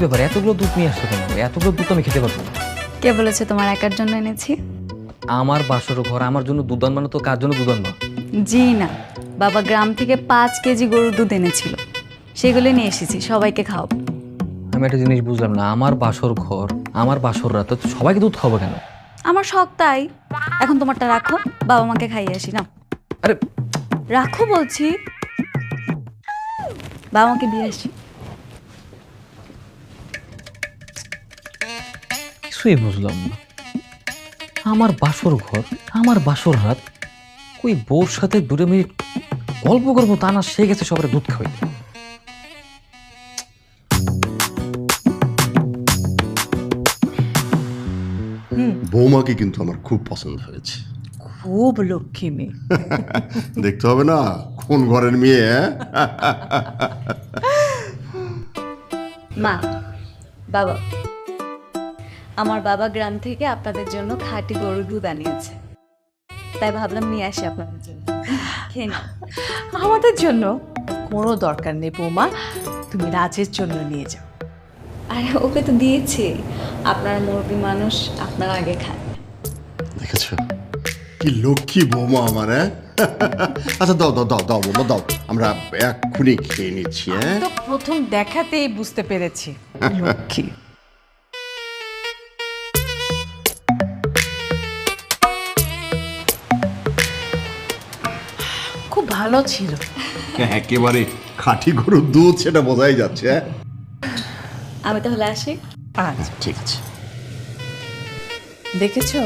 ব্যাপার, এতগুলো দুধ নিয়ে আসছো কেন? এতগুলো দুধ আমি খেতে পারবো না। কে বলেছে তোমার একার জন্য এনেছি? আমার বাসর ঘর, আমার জন্য দুধ আনবা না তো কার জন্য দুধ আনবা? জি না, বাবা গ্রাম থেকে 5 কেজি গরুর দুধ এনেছিল, সেগুলো নিয়ে এসেছি, সবাইকে খাওয়াবো। আমি একটা জিনিস বুঝলাম না, আমার বাসর ঘর, আমার বাসর রাত, তো সবাইকে দুধ খাবো কেন? আমার শখ তাই। এখন তোমারটা রাখো, বাবা মাকে খাইয়ে আসি না। আরে রাখো বলছি, বাবা মাকে দিয়ে আসি। কিছুই বুঝলাম না, আমার বাসর ঘর, আমার বাসর রাত, ওই বউর সাথে 2 মিনিট গল্প করবো তা না, সে গেছে সবার দুধ খাওয়াইতে। বৌমাকে কিন্তু আমার খুব পছন্দ হয়েছে। খুব লক্ষ্মী মেয়ে। দেখতে হবে না কোন ঘরের মেয়ে। মা, বাবা, আমার বাবা গ্রাম থেকে আপনাদের জন্য খাঁটি গরুর দুধ আনিয়েছে, তাই ভাবলাম নিয়ে আসি আপনাদের জন্য। খেয়ে নিন। আমাদের জন্য কোনো দরকার নেই বৌমা, তুমি রাজের জন্য নিয়ে যাও। আরে ওকে তো দিয়েছি, আপনার মুরগি মানুষ, আপনার আগে খান। দেখেছ কি লক্ষ্মী বৌমা আমার। আচ্ছা দাও দাও দাও দাও বৌমা দাও, আমরা এক্ষুনি খেয়ে নিচ্ছি। তো প্রথম দেখাতেই বুঝতে পেরেছি লক্ষ্মী। খুব ভালো ছিল। একেবারে খাঁটি গরুর দুধ, সেটা বোঝাই যাচ্ছে। আমি তাহলে আসি। আচ্ছা, ঠিক আছে। দেখেছো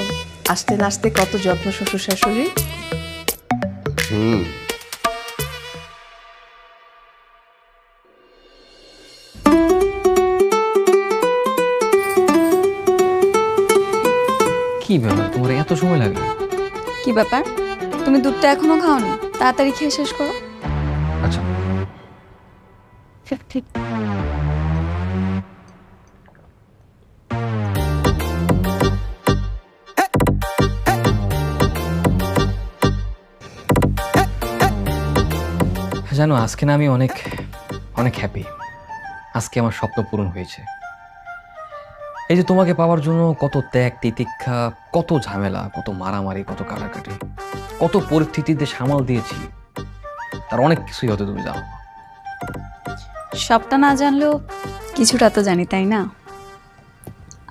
আস্তে নাস্তে কত যত্ন শ্বশুর শাশুড়ি। হুম। কি ব্যাপার, তোমার এত সময় লাগে? কি ব্যাপার, তুমি দুধটা এখনো খাওনি? তাড়াতাড়ি খেয়ে শেষ করো। আচ্ছা, ঠিক। জানো আজকে না আমি অনেক অনেক হ্যাপি। আজকে আমার স্বপ্ন পূরণ হয়েছে। এই যে তোমাকে পাওয়ার জন্য কত ত্যাগ তিতিক্ষা, কত ঝামেলা, কত মারামারি, কত কাটাকাটি, কত পরিস্থিতিতে সামাল দিয়েছি, তার অনেক কিছুই হয়তো তুমি জানো না। সবটা না জানলেও কিছুটা তো জানি, তাই না?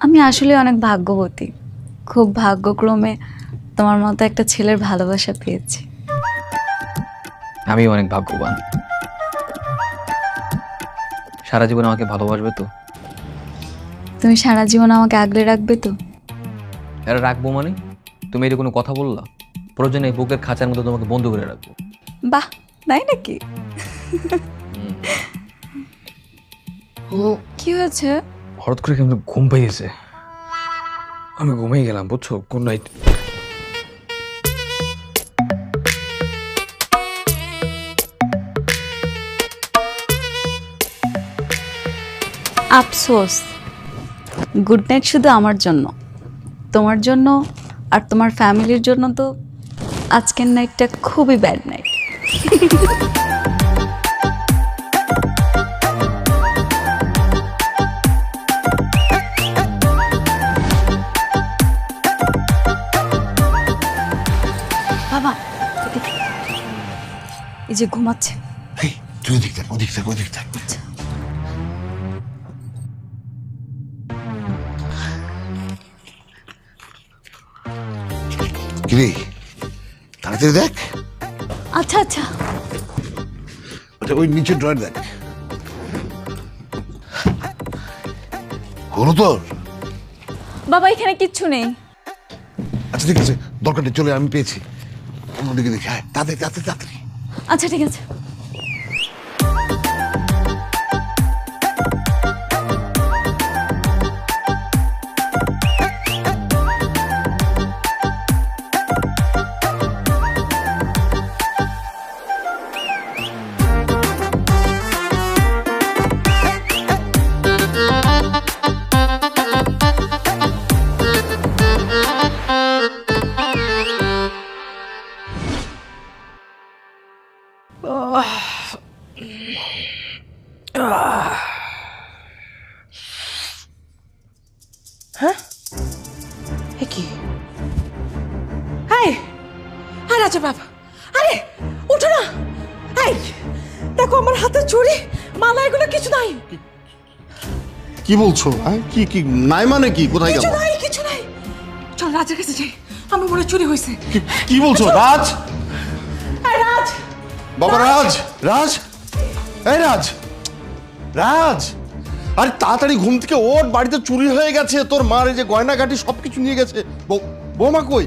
আমি আসলে অনেক ভাগ্যবতী, খুব ভাগ্যক্রমে তোমার মতো একটা ছেলের ভালোবাসা পেয়েছি। আমিও অনেক ভাগ্যবান। সারা জীবন আমাকে ভালোবাসবে তো? তুমি সারা জীবন আমাকে আগলে রাখবে তো? এরা রাখবো মানে? তুমি এটা কোনো কথা বললা? প্রয়োজনে এই বুকের খাঁচার মধ্যে তোমাকে বন্ধ করে রাখবো। বাহ, তাই নাকি? কি হয়েছে? হঠাৎ করে কেমন ঘুম পেয়েছে, আমি ঘুমিয়ে গেলাম, বুঝছো? Good night. আফসোস, গুড নাইট শুধু আমার জন্য, তোমার জন্য আর তোমার ফ্যামিলির জন্য তো আজকের নাইটটা খুবই ব্যাড নাইট। বাবা, এই যে ঘুমাচ্ছে। তুই ওদিক থাক, ওদিক থাক, ওদিক থাক। কিরে তাড়াতাড়ি দেখ। আচ্ছা আচ্ছা। আচ্ছা ওই নিচের ড্রয়ার দেখ। হলো তোর? বাবা এখানে কিচ্ছু নেই। আচ্ছা ঠিক আছে, দরকার নেই, চলে আমি পেয়েছি। অন্যদিকে দেখি, হ্যাঁ তাড়াতাড়ি তাড়াতাড়ি তাড়াতাড়ি। আচ্ছা ঠিক আছে। হ্যাঁ এ কি? হাই হাই রাজা বাবা, আরে উঠো না। এই দেখো আমার হাতে চুড়ি মালা এগুলো কিছু নাই। কি বলছো? হ্যাঁ কি কি নাই মানে কি? কোথায় গেল? কিছু নাই, কিছু নাই। চল রাজের কাছে যাই, আমার মনে হয় চুরি হয়েছে। কি বলছো? রাজ, এই রাজ, বাবা রাজ, রাজ, এই রাজ, রাজ, আরে তাড়াতাড়ি ঘুম থেকে ওঠ, বাড়িতে চুরি হয়ে গেছে, তোর মার এই যে গয়নাগাটি সবকিছু নিয়ে গেছে। বৌমা কই?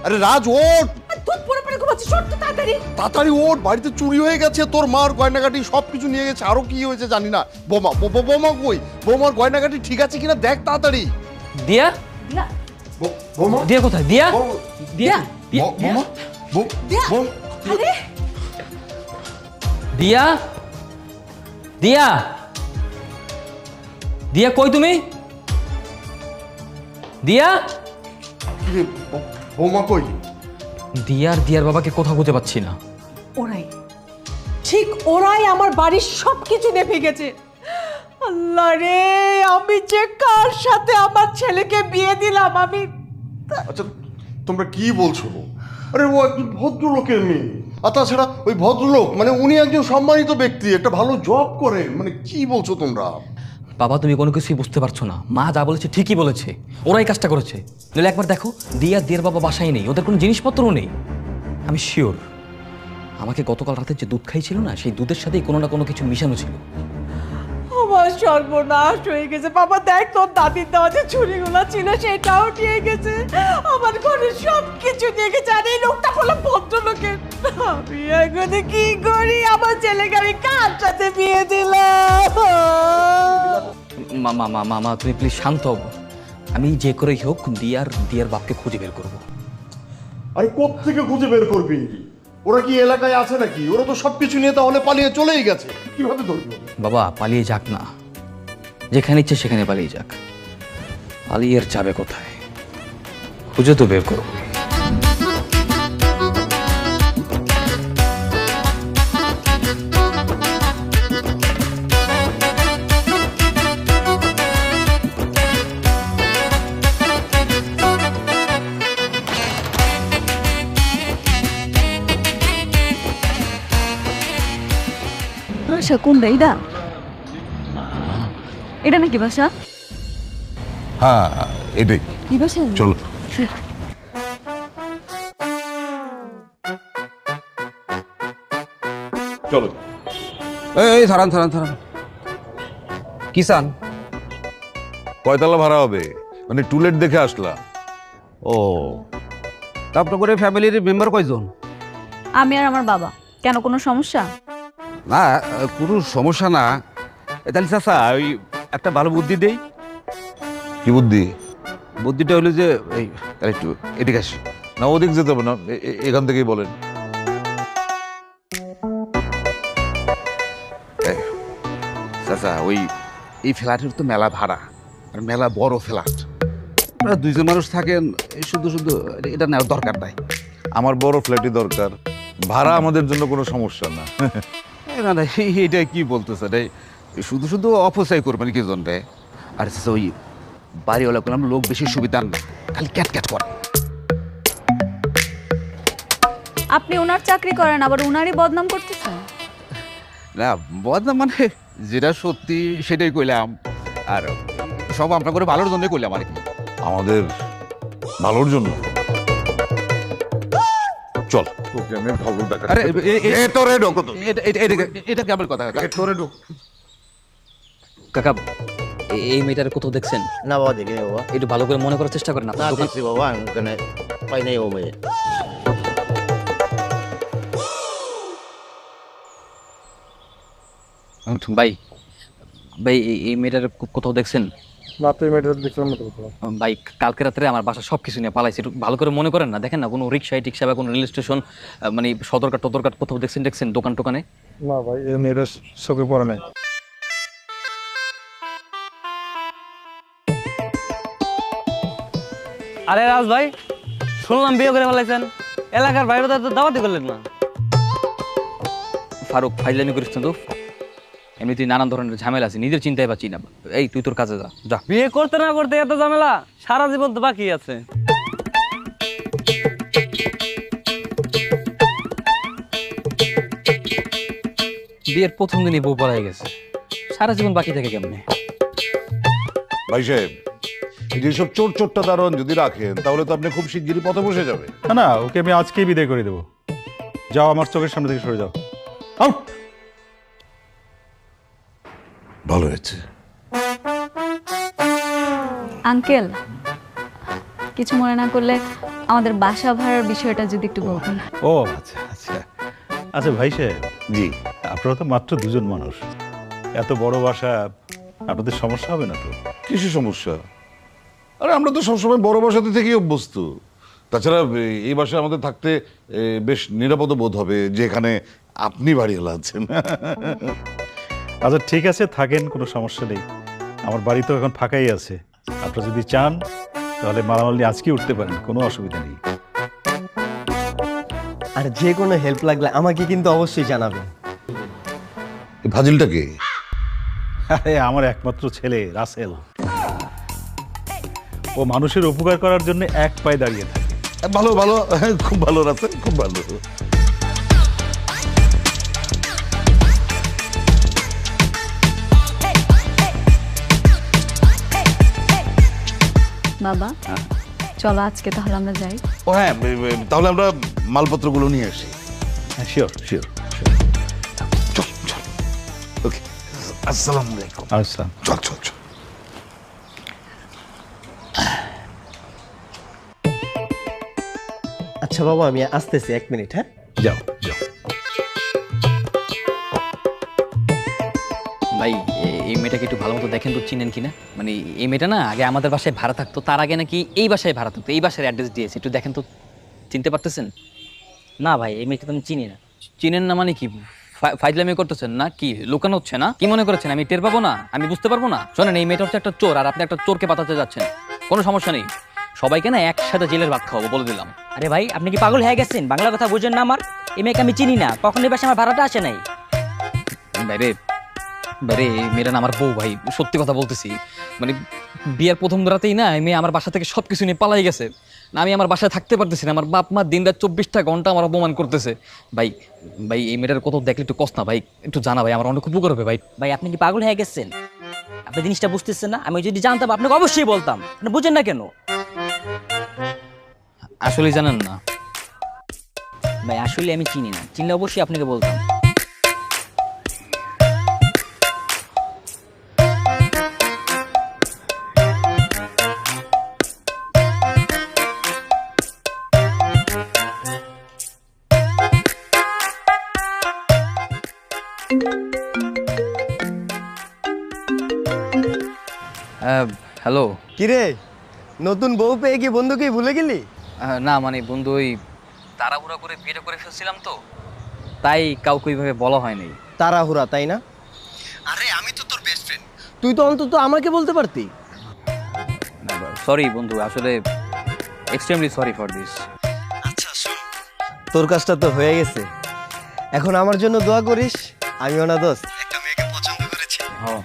আরে রাজ ওঠ, দুধ পরে পরে ঘুমাচ্ছি, সব তো তাড়াতাড়ি। তাড়াতাড়ি ওঠ, বাড়িতে চুরি হয়ে গেছে, তোর মার গয়নাগাটি সবকিছু নিয়ে গেছে, আরো কি হয়েছে জানি না। বৌমা বৌমা কই? বৌমার গয়নাগাটি ঠিক আছে কিনা দেখ তাড়াতাড়ি। দিয়া, বৌমা, দিয়া কোথায়? দিয়া, দিয়া, বৌমা, আরে দিয়া, দিয়া, দিয়া কই তুমি? দিয়া, বৌমা কই? দিয়া আর দিয়ার বাবাকে কোথাও খুঁজে পাচ্ছি না। ওরাই, ঠিক ওরাই আমার বাড়ির সবকিছু নেপে গেছে। আল্লাহ রে, আমি যে কার সাথে আমার ছেলেকে বিয়ে দিলাম আমি। আচ্ছা তোমরা কি বলছো? আরে ও একজন ভদ্রলোকের মেয়ে, আর তাছাড়া ওই ভদ্রলোক মানে উনি একজন সম্মানিত ব্যক্তি, একটা ভালো জব করে, মানে কি বলছো তোমরা? বাবা তুমি কোনো কিছুই বুঝতে পারছো না। মা যা বলেছে ঠিকই বলেছে, ওরাই কাজটা করেছে। নইলে একবার দেখো, দিয়া দিয়ার বাবা বাসায় নেই, ওদের কোনো জিনিসপত্রও নেই। আমি শিওর আমাকে গতকাল রাতে যে দুধ খাইছিল না, সেই দুধের সাথেই কোনো না কোনো কিছু মিশানো ছিল। আমার সর্বনাশ হয়ে গেছে বাবা। দেখ তোর দাদির দেওয়া যে ছুরিগুলো ছিল সেটাও নিয়ে গেছে, আমার ঘরের সব কিছু নিয়ে গেছে। আর এই লোকটা হলো ভদ্রলোকের। আমি এখন কি করি? আমার ছেলেকে আমি কার সাথে বিয়ে দিলাম? মা মা মা মা তুমি প্লিজ শান্ত হও। আমি যে করেই হোক দিয়ার বাপকে খুঁজে বের করবো। আরে কোত্থেকে খুঁজে বের করবি? ওরা কি এলাকায় আছে নাকি? ওরা তো সবকিছু নিয়ে তাহলে পালিয়ে চলেই গেছে, কিভাবে ধরবি? বাবা পালিয়ে যাক না, যেখানে ইচ্ছে সেখানে পালিয়ে যাক। পালিয়ে আর যাবে কোথায়? খুঁজে তো বের করবো। বাসা কোনটা? এইটা এটা নাকি বাসা? হ্যাঁ এটাই, এই বাসা? চলো। চলো। এই থারান থারান থারান, কিষান কয়তলা ভাড়া হবে? মানে টুলেট দেখে আসলা? ও, তারপর করে ফ্যামিলির মেম্বার কয়জন? আমি আর আমার বাবা। কেন, কোনো সমস্যা? না কোনো সমস্যা না। তাহলে চাচা ওই একটা ভালো বুদ্ধি দেই। কি বুদ্ধি? বুদ্ধিটা হলো যে এই তাহলে একটু এদিকে আসি। না ওদিক যেতে হবে না, এখান থেকেই বলেন। চাচা ওই এই ফ্ল্যাটের তো মেলা ভাড়া, আর মেলা বড় ফ্ল্যাট। আপনারা দুইজন মানুষ থাকেন, এই শুধু শুধু এটা নেওয়ার দরকার নাই। আমার বড় ফ্ল্যাটই দরকার, ভাড়া আমাদের জন্য কোনো সমস্যা না। না না এইটা কি বলতেছে রে? শুধু শুধু অপচয় করবেন কি জন্য? আর চাচা ওই বাড়িওয়ালা করলাম লোক বেশি সুবিধার না, খালি ক্যাট ক্যাট করে। আপনি ওনার চাকরি করেন, আবার ওনারই বদনাম করতেছেন? না বদনাম মানে যেটা সত্যি সেটাই কইলাম, আর সব আপনার করে ভালোর জন্যই কইলাম আর কি। আমাদের ভালোর জন্য। চল তোকে আমি ভালো দেখা। আরে তোরে ঢোকো তো। এটা কেমন কথা? তোরে ঢোক। কাকা এই মেয়েটার কোথাও দেখছেন? না বাবা, দেখিনি বাবা। একটু ভালো করে মনে করার চেষ্টা করেন। না আপনার দোকান দেখছি বাবা, আমি ওখানে পাই নাই ও মেয়ে। ভাই ভাই এই মেয়েটার কোথাও দেখছেন? না তো মেয়েটা দেখলাম না তো কোথাও। ভাই কালকে রাত্রে আমার বাসা সব কিছু নিয়ে পালাইছে, একটু ভালো করে মনে করেন না। দেখেন না কোনো রিক্সায় টিক্সা বা কোনো রেল স্টেশন, মানে সদরঘাট টদরঘাট কোথাও দেখছেন দোকান টোকানে? না ভাই, এই মেয়েটা চোখে পড়ে নাই। আরে রাজ ভাই, শুনলাম বিয়ে করে ফেলাইছেন, এলাকার বাইরে তো দাওয়াতি করলেন না? ফারুক ফাইজলামি করিস না তো। এমনিতেই নানান ধরনের ঝামেলা আছে, নিজের চিন্তায় পাচ্ছি না। এই তুই তোর কাজে যা যা। বিয়ে করতে না করতে এত ঝামেলা, সারা জীবন তো বাকি আছে। বিয়ের প্রথম দিনই বউ পড়াই গেছে, সারা জীবন বাকি থাকে কেমনে? ভাই সাহেব, এই যে সব চোর চোরটা দারোয়ান যদি রাখেন তাহলে তো আপনি খুব শিগগিরই পথে বসে যাবে। না না, ওকে আমি আজকেই বিদায় করে দেবো। যাও, আমার চোখের সামনে থেকে সরে যাও, আউট। ভালো হয়েছে। আঙ্কেল, কিছু মনে না করলে আমাদের বাসা ভাড়ার বিষয়টা যদি একটু বলতেন। ও আচ্ছা আচ্ছা আচ্ছা, ভাই সাহেব, জি, আপনারা তো মাত্র দুজন মানুষ, এত বড় বাসা, আপনাদের সমস্যা হবে না তো? কিছু সমস্যা? আরে আমরা তো সবসময় বড় বাসাতে থেকেই অভ্যস্ত। তাছাড়া এই বাসায় আমাদের থাকতে বেশ নিরাপদ বোধ হবে, যেখানে আপনি বাড়িওয়ালা আছেন। আচ্ছা ঠিক আছে, থাকেন, কোনো সমস্যা নেই। আমার বাড়ি তো এখন ফাঁকাই আছে, আপনারা যদি চান তাহলে মালামাল নিয়ে আজকে উঠতে পারেন, কোনো অসুবিধা নেই। আর যে কোনো হেল্প লাগলে আমাকে কিন্তু অবশ্যই জানাবেন। এই ফাজিলটাকে আরে আমার একমাত্র ছেলে রাসেল, ও মানুষের উপকার করার জন্য এক পায়ে দাঁড়িয়ে থাকে। ভালো ভালো, খুব ভালো রাখেন, খুব ভালো। বাবা, চলো আজকে তাহলে আমরা যাই। ও হ্যাঁ, তাহলে আমরা মালপত্রগুলো নিয়ে আসি। হ্যাঁ, শিওর শিওর। চল চল, ওকে, আসসালামু আলাইকুম। আচ্ছা, চল চল চল। আচ্ছা বাবা, আমি আসতেছি, 1 মিনিট। হ্যাঁ, যাও যাও। ভাই এই মেয়েটাকে একটু ভালো মতো দেখেন তো, চিনেন কিনা? মানে এই মেয়েটা না আগে আমাদের বাসায় ভাড়া থাকতো, তার আগে নাকি এই বাসায় ভাড়া থাকতো, এই বাসার অ্যাড্রেস দিয়েছে, একটু দেখেন তো, চিনতে পারতেছেন? না ভাই, এই মেয়েকে তো আমি চিনি না। চিনেন না মানে কি? ফাইজলামি করতেছেন না কি? লুকানো হচ্ছে না কি? মনে করেছেন আমি টের পাবো না? আমি বুঝতে পারবো না? শোনেন, এই মেয়েটা হচ্ছে একটা চোর, আর আপনি একটা চোরকে পাঠাতে যাচ্ছেন। কোনো সমস্যা নেই, সবাইকে না একসাথে জেলের ভাত খাওয়াবো, বলে দিলাম। আরে ভাই, আপনি কি পাগল হয়ে গেছেন? বাংলা কথা বুঝেন না আমার? এই মেয়েকে আমি চিনি না, কখন এই বাসায় আমার ভাড়াটা আসে নাই। বাইরে বাইরে এই মেয়েটা না আমার বউ ভাই, সত্যি কথা বলতেছি। মানে বিয়ের প্রথম রাতেই না এই মেয়ে আমার বাসা থেকে সবকিছু নিয়ে পালাই গেছে। না আমি আমার বাসায় থাকতে পারতেছি না, আমার বাপ মা দিন রাত 24টা ঘন্টা আমার অপমান করতেছে। ভাই ভাই এই মেয়েটার কত দেখলে একটু কষ্ট না ভাই, একটু জানা ভাই, আমার অনেক উপকার হবে ভাই। ভাই আপনি কি পাগল হয়ে গেছেন? আপনি জিনিসটা বুঝতেছেন না? আমি যদি জানতাম আপনাকে অবশ্যই বলতাম, আপনি বুঝেন না কেন? আসলেই জানেন না? ভাই আসলে আমি চিনি না, চিনলে অবশ্যই আপনাকে বলতাম। হ্যালো। কিরে, নতুন বউ পেয়ে কি বন্ধুকেই ভুলে গেলি? না মানে বন্ধু, ওই তাড়াহুড়া করে বিয়েটা করে ফেলছিলাম তো, তাই কাউকে ওইভাবে বলা হয়নি। তাড়াহুড়া, তাই না? আরে আমি তো তোর বেস্ট ফ্রেন্ড, তুই তো অন্তত আমাকে বলতে পারতি। সরি বন্ধু, আসলে এক্সট্রিমলি সরি ফর দিস। আচ্ছা শোন, তোর কাজটা তো হয়ে গেছে, এখন আমার জন্য দোয়া করিস। আমিও না দোস্ত, একটা মেয়েকে পছন্দ করেছি। হ্যাঁ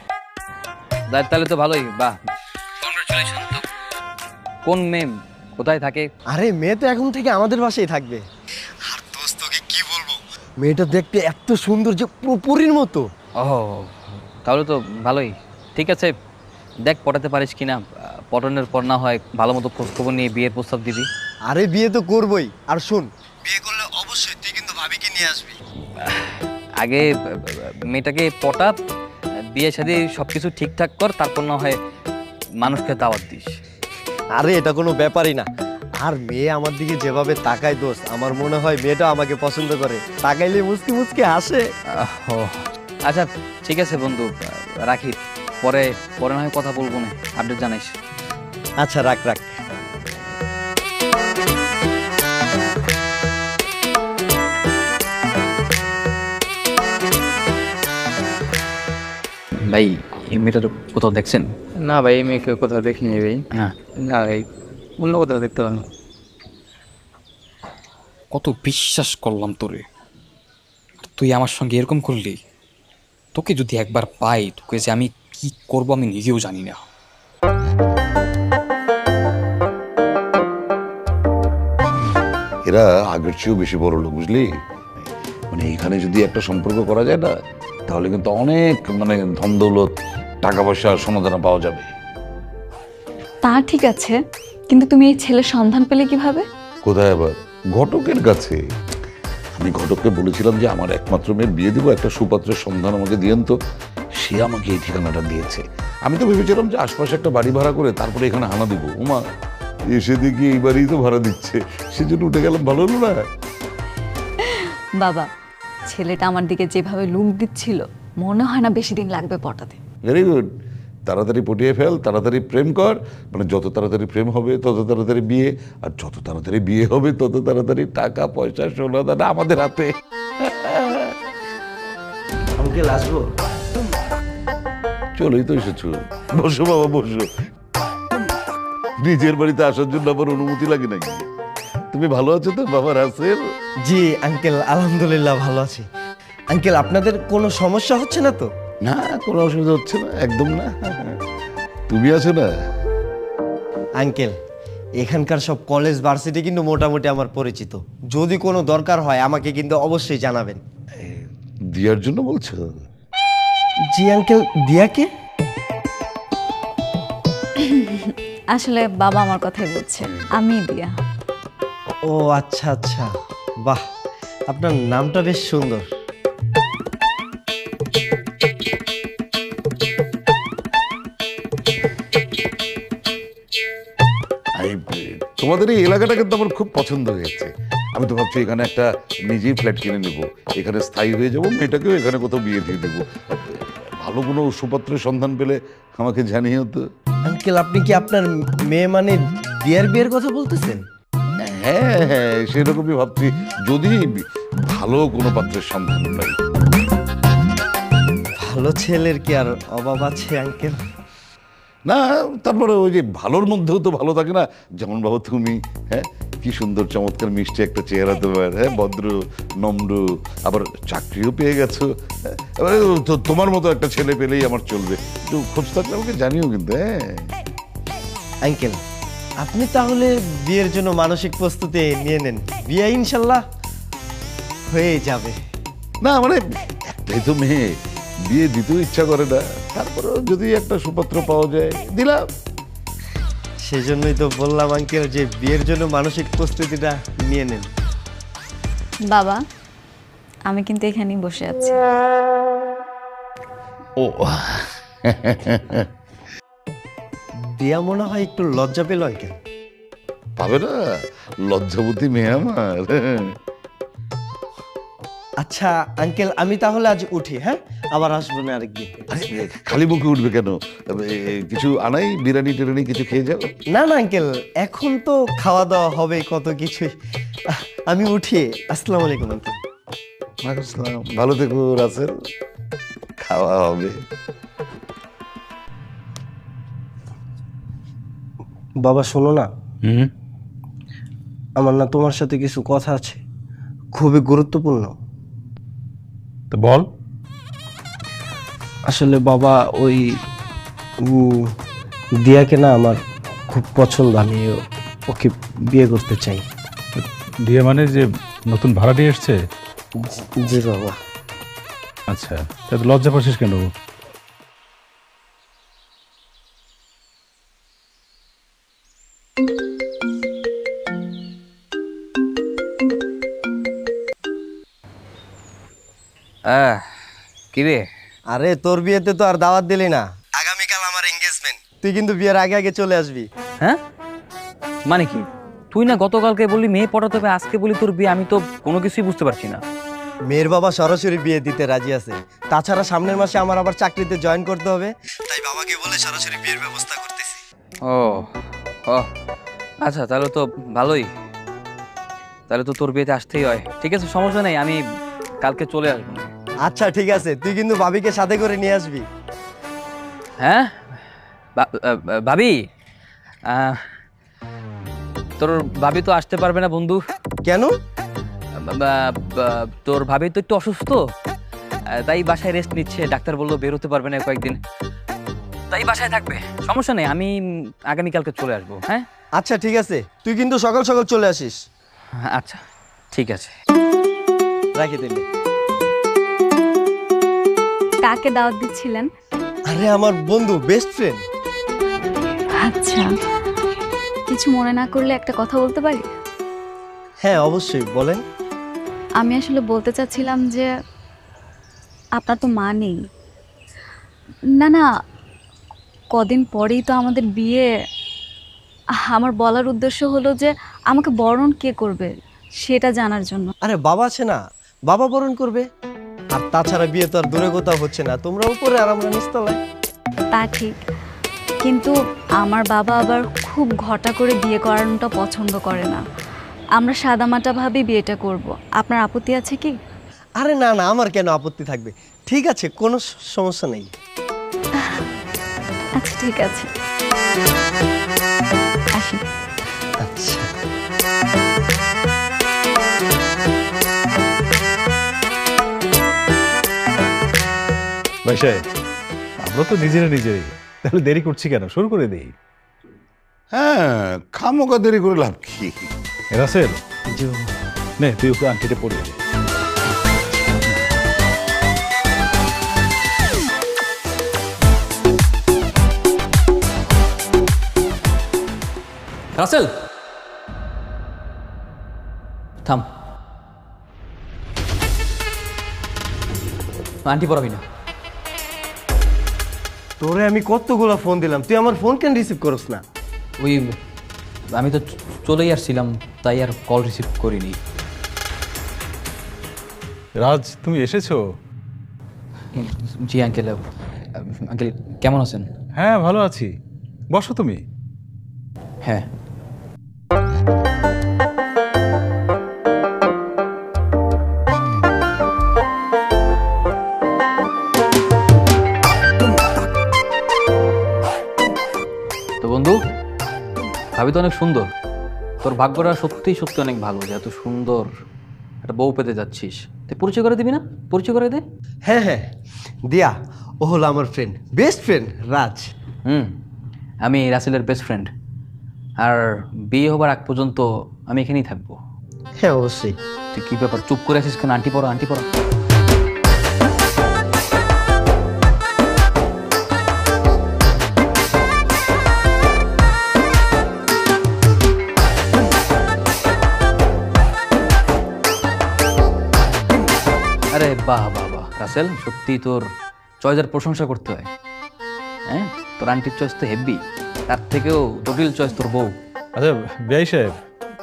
তাহলে তো ভালোই, বাহ, কংগ্রাচুলেশন। তো কোন মেম, কোথায় থাকে? আরে মেয়ে তো এখন থেকে আমাদের বাসায় থাকবে। আর দোস্ত তোকে কি বলবো, মেয়েটা দেখতে এত সুন্দর যে পুরো পরীর মতো। ও তাহলে তো ভালোই। ঠিক আছে, দেখ পটাতে পারিস কিনা। পটানোর পর না হয় ভালো মতো খোঁজখবর নিয়ে বিয়ের প্রস্তাব দিবি। আরে বিয়ে তো করবই, আর শোন, বিয়ে করলে অবশ্যই তুই কিন্তু ভাবিকে নিয়ে আসবি। আগে মেয়েটাকে পটা, বিয়ে শাদী সবকিছু ঠিকঠাক কর, তারপর না হয় মানুষকে দাওয়াত দিস। আরে এটা কোনো ব্যাপারই না। আর মেয়ে আমার দিকে যেভাবে তাকায় দোস্ত, আমার মনে হয় মেয়েটা আমাকে পছন্দ করে। তাকাইলে মুচকি মুচকি হাসে। ও আচ্ছা ঠিক আছে বন্ধু, রাখি, পরে পরে না হয় কথা বলবো না, আপডেট জানাইস। আচ্ছা রাখ রাখ। ভাই এই মেয়েটা কোথাও দেখছেন? না ভাই, এই মেয়েকে কোথাও দেখিনি ভাই। হ্যাঁ, না ভাই, অন্য কোথাও দেখতে পারেন। কত বিশ্বাস করলাম তোরে, তুই আমার সঙ্গে এরকম করলি। তোকে যদি একবার পাই, তোকে যে আমি কি করব আমি নিজেও জানি না। এরা আগের চেয়েও বেশি বড় লোক, বুঝলি? মানে এখানে যদি একটা সম্পর্ক করা যায় না, তাহলে কিন্তু অনেক মানে ধন দৌলত, টাকা পয়সা, সোনাদানা পাওয়া যাবে। তা ঠিক আছে, কিন্তু তুমি এই ছেলের সন্ধান পেলে কিভাবে? কোথায় আবার? ঘটকের কাছে। আমি ঘটককে বলেছিলাম যে আমার একমাত্র মেয়ের বিয়ে দিব, একটা সুপাত্রের সন্ধান আমাকে দিয়েন তো। সে আমাকে এই ঠিকানাটা দিয়েছে। আমি তো ভেবেছিলাম যে আশপাশে একটা বাড়ি ভাড়া করে তারপরে এখানে হানা দিব। ওমা, এসে দেখি এই বাড়িই তো ভাড়া দিচ্ছে, সেজন্য উঠে গেলাম। ভালো হলো না? বাবা, ছেলেটা আমার দিকে যেভাবে লুক দিচ্ছিল, মনে হয় না বেশি দিন লাগবে পটাতে। Very good. তাড়াতাড়ি পটিয়ে ফেল, তাড়াতাড়ি প্রেম কর। মানে যত তাড়াতাড়ি প্রেম হবে তত তাড়াতাড়ি বিয়ে, আর যত তাড়াতাড়ি বিয়ে হবে তত তাড়াতাড়ি টাকা পয়সা, সোনা দানা আমাদের হাতে। আঙ্কেল আসবো? চলোই তো এসেছো, বসো বাবা বসো। নিজের বাড়িতে আসার জন্য আমার অনুমতি লাগে নাকি? তুমি ভালো আছো তো বাবা রাসেল? জি আঙ্কেল, আলহামদুলিল্লাহ ভালো আছি। আঙ্কেল, আপনাদের কোনো সমস্যা হচ্ছে না তো? না, কোনো অসুবিধা হচ্ছে না, একদম না। তুমি আছো না? আঙ্কেল, এখানকার সব কলেজ ভার্সিটি কিন্তু মোটামুটি আমার পরিচিত। যদি কোনো দরকার হয় আমাকে কিন্তু অবশ্যই জানাবেন। দিয়ার জন্য বলছো? জি আঙ্কেল, দিয়াকে? আসলে বাবা আমার কথাই বলছে, আমি দিয়া। ও আচ্ছা আচ্ছা, বাহ, আপনার নামটা বেশ সুন্দর। তোমাদের এই এলাকাটা কিন্তু আমার খুব পছন্দ হয়েছে। আমি তো ভাবছি এখানে একটা নিজেই ফ্ল্যাট কিনে নেব, এখানে স্থায়ী হয়ে যাবো, মেয়েটাকেও এখানে কোথাও বিয়ে দিয়ে দেবো। ভালো কোনো সুপাত্রের সন্ধান পেলে আমাকে জানিও তো। আঙ্কেল, আপনি কি আপনার মেয়ে মানে দিয়ার বিয়ের কথা বলতেছেন? হ্যাঁ হ্যাঁ, সেরকমই ভাবছি, যদি ভালো কোনো পাত্রের সন্ধান পাই। ভালো ছেলের কি আর অভাব আছে আঙ্কেল? না, তারপরে ওই যে ভালোর মধ্যেও তো ভালো থাকে না। যেমন বাবু তুমি, হ্যাঁ, কি সুন্দর চমৎকার মিষ্টি একটা চেহারা তোমার, হ্যাঁ, ভদ্র নম্র, আবার চাকরিও পেয়ে গেছো। এবারে তোমার মতো একটা ছেলে পেলেই আমার চলবে। একটু খোঁজ থাকলে আমাকে জানিও কিন্তু। হ্যাঁ আঙ্কেল, আপনি তাহলে বিয়ের জন্য মানসিক প্রস্তুতি নিয়ে নেন, বিয়ে ইনশাল্লাহ হয়ে যাবে। না মানে একটাই তো মেয়ে, বিয়ে দিতেও ইচ্ছা করে না, তারপরেও যদি একটা সুপাত্র পাওয়া যায় দিলাম। সেজন্যই তো বললাম আঙ্কেল যে বিয়ের জন্য মানসিক প্রস্তুতিটা নিয়ে নেন। বাবা, আমি কিন্তু এখানেই বসে আছি। ও দিয়া মনে হয় একটু লজ্জা পেল আঙ্কেল। পাবে না, লজ্জাবতী মেয়ে আমার। আচ্ছা আঙ্কেল, আমি তাহলে আজ উঠি, হ্যাঁ, আবার আসবো না আরেকদিন। আরে খালি মুখে উঠবে কেন? কিছু আনাই, বিরিয়ানি টিরানি কিছু খেয়ে যাও। না না আঙ্কেল, এখন তো খাওয়া দাওয়া হবে কত কিছুই। আমি উঠি। আসসালামু আলাইকুম আঙ্কেল। আসসালাম, ভালো থেকো রাসেল, খাওয়া হবে। বাবা শোনো না, আমার না তোমার সাথে কিছু কথা আছে, খুবই গুরুত্বপূর্ণ। তো বল। আসলে বাবা, ওই দিয়াকে না আমার খুব পছন্দ, আমি ওকে বিয়ে করতে চাই। দিয়ে মানে যে নতুন ভাড়াটি এসছে? জি বাবা। আচ্ছা, তা তো লজ্জা পাচ্ছিস কেন? কিরে? আরে তোর বিয়েতে তো আর দাওয়াত দিলি না, আগামীকাল আমার এনগেজমেন্ট, তুই কিন্তু বিয়ের আগে আগে চলে আসবি। হ্যাঁ মানে কি? তুই না গতকালকে বললি মেয়ে পটাতে হবে, আজকে বলি তোর বিয়ে? আমি তো কোনো কিছুই বুঝতে পারছি না। মেয়ের বাবা সরাসরি বিয়ে দিতে রাজি আছে, তাছাড়া সামনের মাসে আমার আবার চাকরিতে জয়েন করতে হবে, তাই বাবাকে বলে সরাসরি বিয়ের ব্যবস্থা করতেছি। ও ও আচ্ছা, তাহলে তো ভালোই, তাহলে তো তোর বিয়েতে আসতেই হয়। ঠিক আছে, সমস্যা নেই, আমি কালকে চলে আসবো। আচ্ছা ঠিক আছে, তুই কিন্তু ভাবিকে সাথে করে নিয়ে আসবি। হ্যাঁ ভাবি, তোর ভাবি তো আসতে পারবে না বন্ধু। কেন? তোর ভাবি তো একটু অসুস্থ, তাই বাসায় রেস্ট নিচ্ছে, ডাক্তার বললো বেরোতে পারবে না কয়েকদিন, তাই বাসায় থাকবে। সমস্যা নেই, আমি আগামীকালকে চলে আসবো। হ্যাঁ আচ্ছা ঠিক আছে, তুই কিন্তু সকাল সকাল চলে আসিস। আচ্ছা ঠিক আছে, রাখি তাইলে। কাকে দাওয়াত দিচ্ছিলেন? আরে আমার বন্ধু, বেস্ট ফ্রেন্ড। আচ্ছা, কিছু মনে না করলে একটা কথা বলতে পারি? হ্যাঁ অবশ্যই, বলেন। আমি আসলে বলতে চাচ্ছিলাম যে আপনার তো মা নেই। না না, কদিন পরেই তো আমাদের বিয়ে। আমার বলার উদ্দেশ্য হলো যে আমাকে বরণ কে করবে সেটা জানার জন্য। আরে বাবা আছে না, বাবা বরণ করবে। আর তাছাড়া বিয়ে তো আর দূরে কোথাও হচ্ছে না, তোমরা উপরে আর আমরা নিচতলায়। তা ঠিক, কিন্তু আমার বাবা আবার খুব ঘটা করে বিয়ে করানোটা পছন্দ করে না। আমরা সাদামাটাভাবে বিয়েটা করব। আপনার আপত্তি আছে কি? আরে না না, আমার কেন আপত্তি থাকবে? ঠিক আছে, কোনো সমস্যা নেই। আচ্ছা ঠিক আছে, আসি। আচ্ছা ভাই সাহেব, আমরা তো নিজেরাই, তাহলে দেরি করছি কেন? শুরু করে দেই। হ্যাঁ, খামোকা দেরি করে লাভ কি? রাসেল, নে তুই ওকে আংটিটা পরিয়ে দে। রাসেল থাম, আন্টি পড়াবি না। তোরে আমি কতগুলো ফোন দিলাম, তুই আমার ফোন কেন রিসিভ করস না? ওই আমি তো চলেই আসছিলাম, তাই আর কল রিসিভ করিনি। রাজ, তুমি এসেছো? জি আঙ্কেল। আঙ্কেল কেমন আছেন? হ্যাঁ ভালো আছি, বসো তুমি। হ্যাঁ তো বন্ধু, ভাবি তো অনেক সুন্দর। তোর ভাগ্যটা সত্যি সত্যি অনেক ভালো যে এত সুন্দর একটা বউ পেতে যাচ্ছিস। তুই পরিচয় করে দিবি না? পরিচয় করে দে। হ্যাঁ হ্যাঁ দিয়া, ও হলো আমার ফ্রেন্ড, বেস্ট ফ্রেন্ড রাজ। আমি রাসেলের বেস্ট ফ্রেন্ড, আর বিয়ে হবার আগ পর্যন্ত আমি এখানেই থাকবো। হ্যাঁ অবশ্যই। তুই কি ব্যাপার চুপ করে আছিস কেন? আন্টি পড়া, আন্টি পড়া। আরে বাহ বাহ বাহ রাসেল, সত্যি তোর চয়েসের প্রশংসা করতে হয়। হ্যাঁ, তোর আন্টির চয়েস তো হেভি, তার থেকেও জটিল চয়েস তোর বউ। আচ্ছা বিআই সাহেব,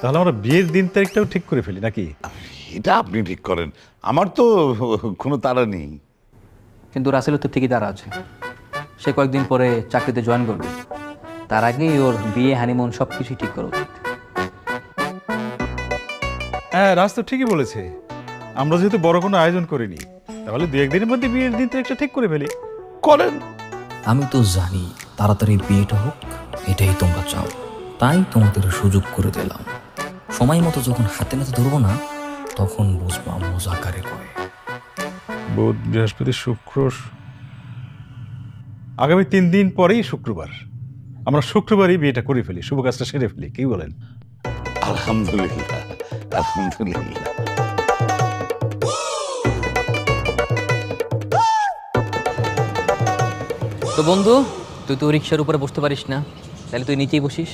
তাহলে আমরা বিয়ের দিন তারিখটাও ঠিক করে ফেলি নাকি? এটা আপনি ঠিক করেন, আমার তো কোনো তাড়া নেই। কিন্তু রাসেলের তো ঠিকই তারা আছে, সে কয়েকদিন পরে চাকরিতে জয়েন করবে, তার আগেই ওর বিয়ে, হানিমুন সব কিছুই ঠিক করা উচিত। হ্যাঁ রাজ তো ঠিকই বলেছে, আমরা যেহেতু বড় কোনো আয়োজন করিনি, তাহলে দু একদিনের মধ্যে বিয়ের দিন তারিখটা ঠিক করে ফেলি। করেন। আমি তো জানি তাড়াতাড়ি বিয়েটা হোক, এটাই তোমরা চাও, তাই তোমাদের সুযোগ করে দিলাম। সময় মতো যখন হাতে নাতে ধরবো না, তখন বুঝবা মজা কারে করে। বুধ, বৃহস্পতি, শুক্র, আগামী 3 দিন পরেই শুক্রবার। আমরা শুক্রবারই বিয়েটা করে ফেলি, শুভ কাজটা সেরে ফেলি, কি বলেন? আলহামদুলিল্লাহ, আলহামদুলিল্লাহ। তো বন্ধু, তুই তো রিক্সার উপরে বসতে পারিস না, তাহলে তুই নিচেই বসিস।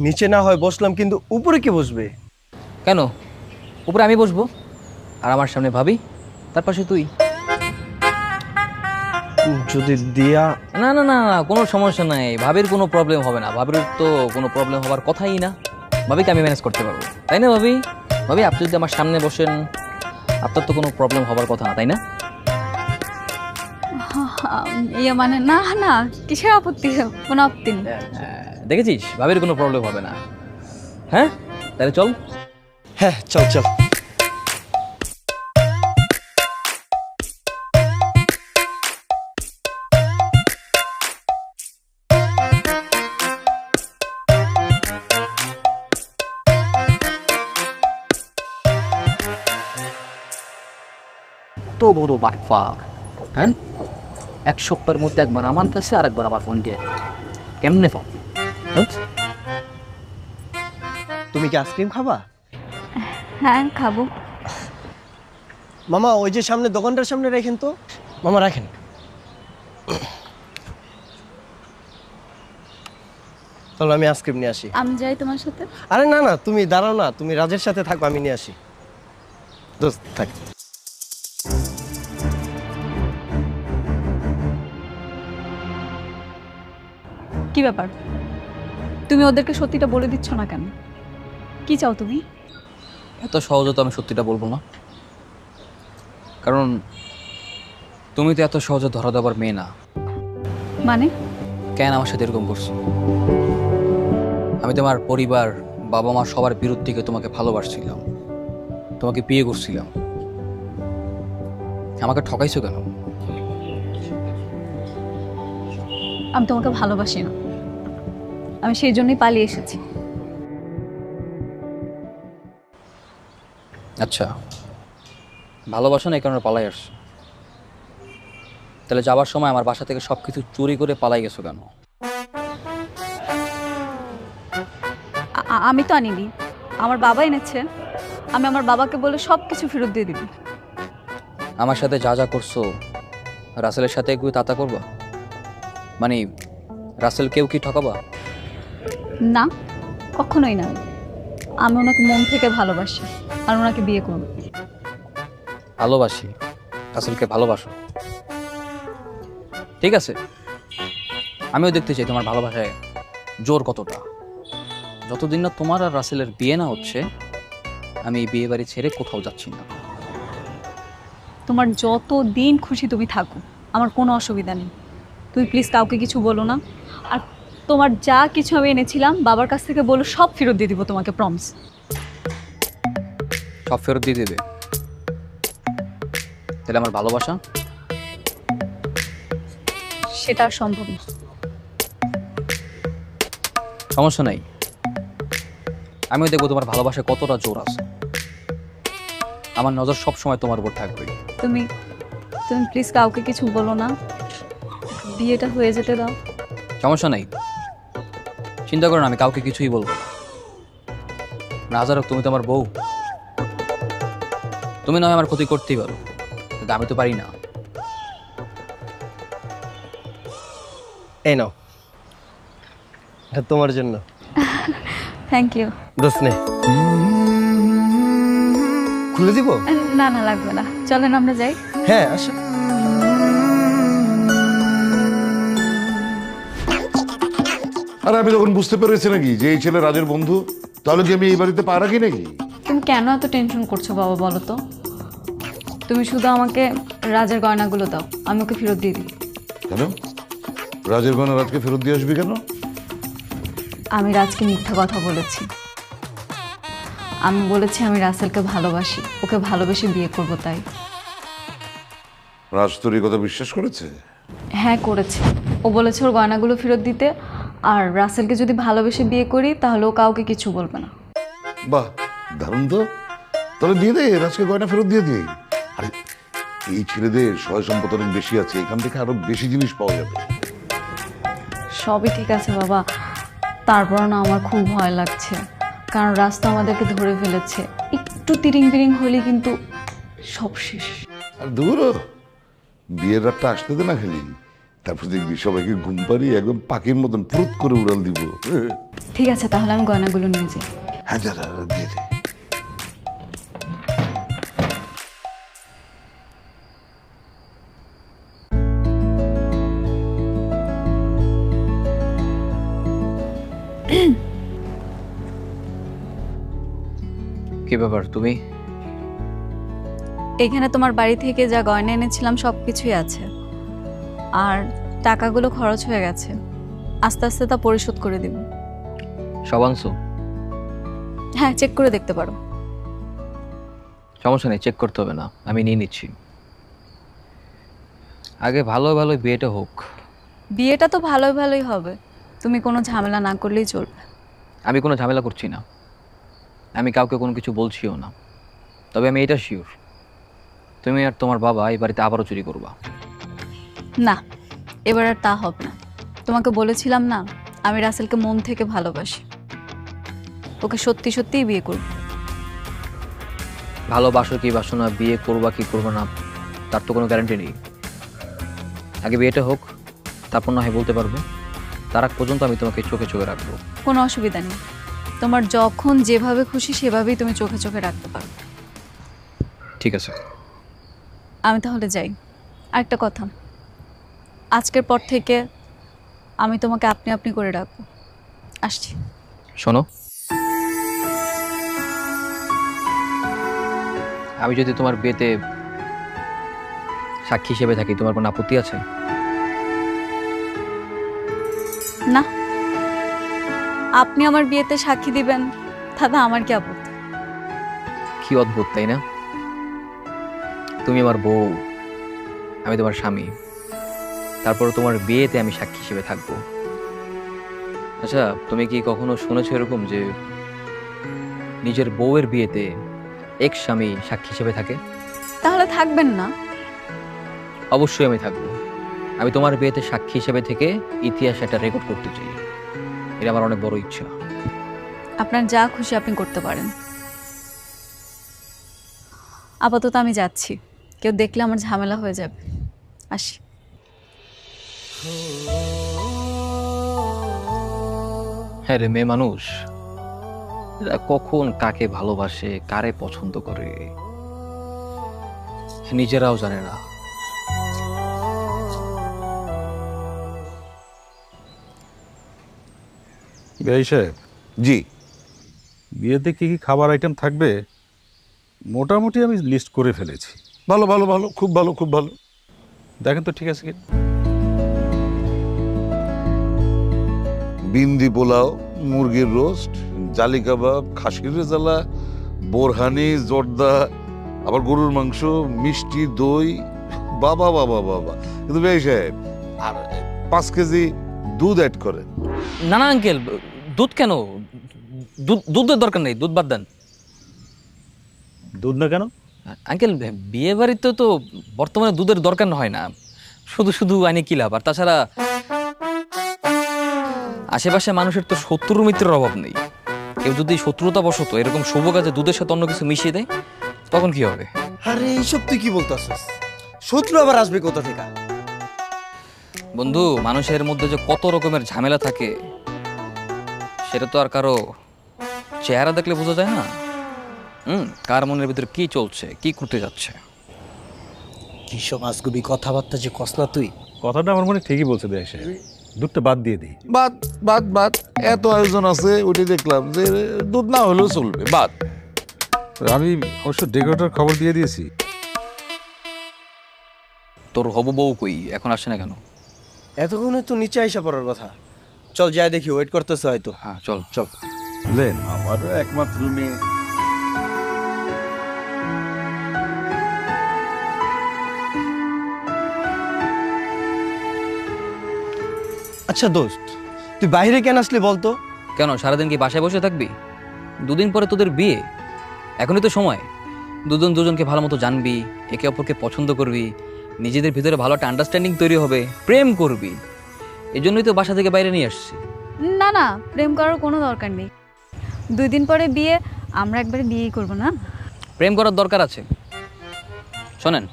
নিচে না হয় বসলাম, কিন্তু উপরে কে বসবে? কেন? উপরে আমি বসবো, আর আমার সামনে ভাবি, তার পাশে তুই। যদি দিয়া। না না না না, কোনো সমস্যা নাই, ভাবির কোনো প্রবলেম হবে না, ভাবির তো কোনো প্রবলেম হবার কথাই না। ভাবিকে আমি ম্যানেজ করতে পারবো, তাই না ভাবি? ভাবি আপনি যদি আমার সামনে বসেন, আপনার তো কোনো প্রবলেম হবার কথা না, তাই না? ইয়ে মানে না না, কিসের আপত্তি? কোনো আপত্তি নেই। দেখেছিস, ভাবির কোনো প্রবলেম হবে না। হ্যাঁ তাহলে চল। হ্যাঁ চল চল। কত বড় বাটপার, হ্যাঁ? এক সপ্তাহের মধ্যে একবার আমার কাছে আর একবার আমার ফোন দিয়ে কেমনে ফোন? তুমি কি আইসক্রিম খাবা? হ্যাঁ খাবো। মামা ওই যে সামনে দোকানটার সামনে রাখেন তো। মামা রাখেন। চলো আমি আইসক্রিম নিয়ে আসি। আমি যাই তোমার সাথে? আরে না না, তুমি দাঁড়াও না, তুমি রাজের সাথে থাকো, আমি নিয়ে আসি। দোস্ত থাক। কি ব্যাপার, তুমি ওদেরকে সত্যিটা বলে দিচ্ছ না কেন? কি চাও তুমি? এত সহজে তো আমি সত্যিটা বলবো না, কারণ তুমি তো এত সহজে ধরা দেবার মেয়ে না। মানে? কেন আমার সাথে এরকম করছো? আমি তোমার পরিবার, বাবা মা সবার বিরুদ্ধে তোমাকে ভালোবাসছিলাম, তোমাকে বিয়ে করছিলাম, আমাকে ঠকাইছো কেন? আমি তোমাকে ভালোবাসি না, আমি সেই জন্যই পালিয়ে এসেছি। আচ্ছা, ভালোবাসো না এই কারণে পালাই আসছো? তাহলে যাবার সময় আমার বাসা থেকে সবকিছু চুরি করে পালাই গেছো কেন? আমি তো আনিনি, আমার বাবা এনেছে। আমি আমার বাবাকে বলে সব কিছু ফেরত দিয়ে দিবি। আমার সাথে যা যা করছো রাসেলের সাথে একটু তাতা করবা? মানে রাসেলকেও কি ঠকাবা? না, কখনোই না। আমি ওনাকে মন থেকে ভালোবাসি আর ওনাকে বিয়ে করব। ভালোবাসি? রাসেলকে ভালোবাসো? ঠিক আছে, আমিও দেখতে চাই তোমার ভালোবাসায় জোর কতটা। যতদিন না তোমার আর রাসেলের বিয়ে না হচ্ছে, আমি এই বিয়ে বাড়ি ছেড়ে কোথাও যাচ্ছি না। তোমার যত দিন খুশি তুমি থাকো, আমার কোনো অসুবিধা নেই। তুমি প্লিজ কাউকে কিছু বলো না। আর তোমার যা কিছু আমি এনেছিলাম বাবার কাছ থেকে বলো, সব ফেরত দিয়ে দিব তোমাকে, প্রমিস। সব ফেরত দিয়ে দেবে? তাহলে আমার ভালোবাসা? সেটা আর সম্ভব না। সমস্যা নাই, আমিও দেখবো তোমার ভালোবাসায় কতটা জোর আছে। আমার নজর সব সময় তোমার উপর থাকবে। তুমি তুমি প্লিজ কাউকে কিছু বলো না, বিয়েটা হয়ে যেতে দাও। সমস্যা নাই, চিন্তা করো না, আমি কাউকে কিছুই বলবো না। রাজারক, তুমি তো আমার বউ, তুমি নয় আমার ক্ষতি করতেই পারো, কিন্তু আমি তো পারি না। এই নাও, এটা তোমার জন্য। Thank you. দোস্ত নে, খুলে দিব? না না, লাগবে না, চলেন আমরা যাই। হ্যাঁ আসো। আর আমি তখন বুঝতে পেরেছি নাকি যে এই ছেলে রাজের বন্ধু, তাহলে কি আমি এই বাড়িতে পা রাখি নাকি? তুমি কেন এত টেনশন করছো বাবা, বলো তো? তুমি শুধু আমাকে রাজের গয়নাগুলো দাও, আমি ওকে ফেরত দিয়ে দিই। কেন রাজের গয়না রাজকে ফেরত দিয়ে আসবি কেন? আমি রাজকে মিথ্যা কথা বলেছি। আমি বলেছি আমি রাসেলকে ভালোবাসি, ওকে ভালোবেসে বিয়ে করব। তাই রাজ তোর এই কথা বিশ্বাস করেছে? হ্যাঁ করেছে। ও বলেছে ওর গয়নাগুলো ফেরত দিতে, আর রাসেলকে যদি ভালোবেসে বিয়ে করি তাহলে ও কাউকে কিছু বলবে না। বাহ, দারুণ তো। তাহলে দিয়ে দে, রাজকে গয়না ফেরত দিয়ে দে। আরে এই ছেলেদের সয় সম্পদ অনেক বেশি আছে, এখান থেকে আরো বেশি জিনিস পাওয়া যাবে। সবই ঠিক আছে বাবা, তারপর না আমার খুব ভয় লাগছে, কারণ রাস্তা আমাদেরকে ধরে ফেলেছে। একটু তিরিং বিরিং হলে কিন্তু সব শেষ। আর দূর, বিয়ের রাতটা আসতে দে না খালি, তারপর দেখবি সবাইকে ঘুম পাড়িয়ে একদম পাখির মতন ফুরুত করে উড়াল দিব। ঠিক আছে, তাহলে আমি গয়নাগুলো নিয়ে যাই। হ্যাঁ যা, দিয়ে দে। কি ব্যাপার তুমি? এখানে তোমার বাড়ি থেকে যা গয়না এনেছিলাম সব কিছুই আছে, আর টাকাগুলো খরচ হয়ে গেছে। আস্তে আস্তে তা পরিশোধ করে দিব। সব আনছো? হ্যাঁ, চেক করে দেখতে পারো। সমস্যা নেই, চেক করতে হবে না, আমি নিয়ে নিচ্ছি। আগে ভালো ভালো বিয়েটা হোক। বিয়েটা তো ভালোই ভালোই হবে, তুমি কোনো ঝামেলা না করলেই চলবে। আমি কোনো ঝামেলা করছি না, আমি কাউকে কোনো কিছু বলছিও না। তবে আমি এটা শিওর, তুমি আর তোমার বাবা এই বাড়িতে আবারও চুরি করবা। না, এবার আর তা হবে না। তোমাকে বলেছিলাম না, আমি রাসেলকে মন থেকে ভালোবাসি, ওকে সত্যি সত্যিই বিয়ে করব। ভালোবাসো কি বাসো না, বিয়ে করবা কি করবো না, তার তো কোনো গ্যারান্টি নেই। আগে বিয়েটা হোক, তারপর না হয় বলতে পারবে। তার আগ পর্যন্ত আমি তোমাকে চোখে চোখে রাখবো। কোনো অসুবিধা নেই, তোমার যখন যেভাবে খুশি সেভাবেই তুমি চোখে চোখে রাখতে পারো। ঠিক আছে, আমি তাহলে যাই। আরেকটা কথা, আজকের পর থেকে আমি তোমাকে আপনি আপনি করে রাখবো। আসছি। শোনো, আমি যদি তোমার বিয়েতে সাক্ষী হিসেবে থাকি, তোমার কোনো আপত্তি আছে? না, আপনি আমার বিয়েতে সাক্ষী দিবেন তাতে আমার কি আপত্তি। কি অদ্ভুত, তাই না? তুমি আমার বউ, আমি তোমার স্বামী, তারপর তোমার বিয়েতে আমি সাক্ষী হিসেবে থাকবো। আচ্ছা, তুমি কি কখনো শুনেছো এরকম যে নিজের বউয়ের বিয়েতে এক্স স্বামী সাক্ষী হিসেবে থাকে? তাহলে থাকবেন না? অবশ্যই আমি থাকবো। আমি তোমার বিয়েতে সাক্ষী হিসেবে থেকে ইতিহাসে একটা রেকর্ড করতে চাই। এটা আমার অনেক বড় ইচ্ছা। আপনার যা খুশি আপনি করতে পারেন। আপাতত আমি যাচ্ছি, কেউ দেখলে আমার ঝামেলা হয়ে যাবে। আসি। হ্যাঁ রে, মেয়ে মানুষ এরা কখন কাকে ভালোবাসে, কারে পছন্দ করে নিজেরাও জানে না। বেআই সাহেব, জি, বিয়েতে কি কি খাবার আইটেম থাকবে মোটামুটি আমি লিস্ট করে ফেলেছি। ভালো ভালো ভালো, খুব ভালো খুব ভালো। দেখেন তো ঠিক আছে কি। বিন্দি পোলাও, মুরগির রোস্ট, জালি কাবাব, খাসির রেজালা, বোরহানি, জর্দা, আবার গরুর মাংস, মিষ্টি, দই। বাবা বাবা বাবা, কিন্তু বেশ সাহেব আর 5 কেজি দুধ অ্যাড করে। না না আঙ্কেল, দুধ কেন? দুধের দরকার নেই, দুধ বাদ দেন। দুধ না কেন? আঙ্কেল, বিয়ে বাড়িতে তো বর্তমানে দুধের দরকার হয় না, শুধু শুধু আইনে কি লাভ? আর তাছাড়া আশেপাশে মানুষের তো শত্রু মিত্রের অভাব নেই। কেউ যদি শত্রুতা বশত এরকম শুভ কাজে দুধের সাথে অন্য কিছু মিশিয়ে দেয়, তখন কি হবে? আরে এইসব তুই কি বলতাছিস? শত্রু আবার আসবে কোথা থেকে? বন্ধু, মানুষের মধ্যে যে কত রকমের ঝামেলা থাকে সেটা তো আর কারো চেহারা দেখলে বোঝা যায় না। কার মনের ভিতরে কি চলছে, কি করতে যাচ্ছে। কিসব আজগুবি কথাবার্তা যে কস না তুই। কথাটা আমার মনে ঠিকই বলছে বেআই সাহেব, দুধটা বাদ দিয়ে দিই। বাদ বাদ বাদ, এত আয়োজন আছে, ওইটাই দেখলাম যে দুধ না হলেও চলবে, বাদ। আমি অবশ্য ডেকোরেটর খবর দিয়ে দিয়েছি। তোর হবু বউ কই, এখন আসে না কেন? এতক্ষণে তো নিচে আইসা পড়ার কথা। চল যাই দেখি, ওয়েট করতেছে হয়তো। হ্যাঁ চল চল। লেন, আমার একমাত্র মেয়ে। আচ্ছা দোস্ত, তুই বাইরে কেন আসলি বলতো? কেন, সারাদিন কি বাসায় বসে থাকবি? দুদিন পরে তোদের বিয়ে, এখনই তো সময়। দুজন দুজনকে ভালো মতো জানবি, একে অপরকে পছন্দ করবি, নিজেদের ভিতরে ভালো একটা আন্ডারস্ট্যান্ডিং তৈরি হবে, প্রেম করবি। এই জন্যই তো বাসা থেকে বাইরে নিয়ে আসছি। না না, প্রেম করার কোনো দরকার নেই। 2 দিন পরে বিয়ে, আমরা একবারে বিয়েই করব না? প্রেম করার দরকার আছে। শোনেন,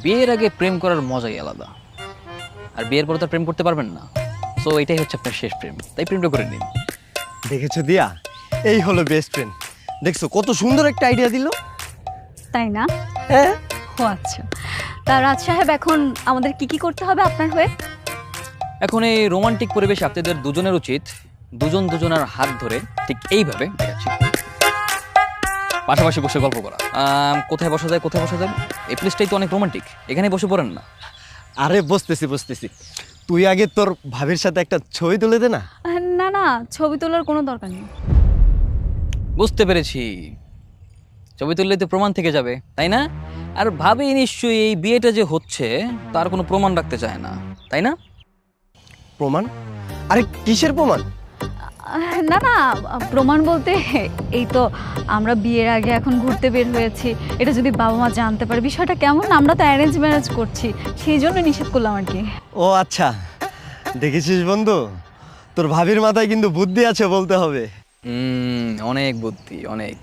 বিয়ের আগে প্রেম করার মজাই আলাদা, আর বিয়ের পরে তো প্রেম করতে পারবেন না। সো এটাই হচ্ছে আপনার শেষ প্রেম, তাই প্রেমটা করে নিন। দেখেছো দিয়া, এই হলো বেস্ট ফ্রেন্ড। দেখছো কত সুন্দর একটা আইডিয়া দিল। তাই না? হ্যাঁ। ও আচ্ছা, তা রাজ সাহেব, এখন আমাদের কি কি করতে হবে আপনার হয়ে? এখন এই রোমান্টিক পরিবেশে আপনাদের দুজনের উচিত দুজন দুজনের হাত ধরে ঠিক এইভাবে দেখাচ্ছি, পাশাপাশি বসে গল্প করা। কোথায় বসা যায়, কোথায় বসা যায়? এই প্লেসটাই তো অনেক রোমান্টিক, এখানে বসে পড়েন না? আরে বসতেছি। তুই আগে তোর ভাবির সাথে একটা ছবি তুলে দে না। না না, ছবি তোলার কোনো দরকার নেই। বুঝতে পেরেছি, ছবি তুললে তো প্রমাণ থেকে যাবে, তাই না? আর ভাবি নিশ্চয়ই এই বিয়েটা যে হচ্ছে তার কোনো প্রমাণ রাখতে চায় না, তাই না? প্রমাণ? আরে কিসের প্রমাণ? না না, প্রমাণ বলতে এই তো আমরা বিয়ের আগে এখন ঘুরতে বের হয়েছি, এটা যদি বাবা মা জানতে পারে বিষয়টা কেমন, আমরা তো অ্যারেঞ্জ ম্যারেজ করছি, সেই জন্য নিষেধ করলাম আর কি। ও আচ্ছা, দেখেছিস বন্ধু, তোর ভাবির মাথায় কিন্তু বুদ্ধি আছে বলতে হবে। অনেক বুদ্ধি, অনেক।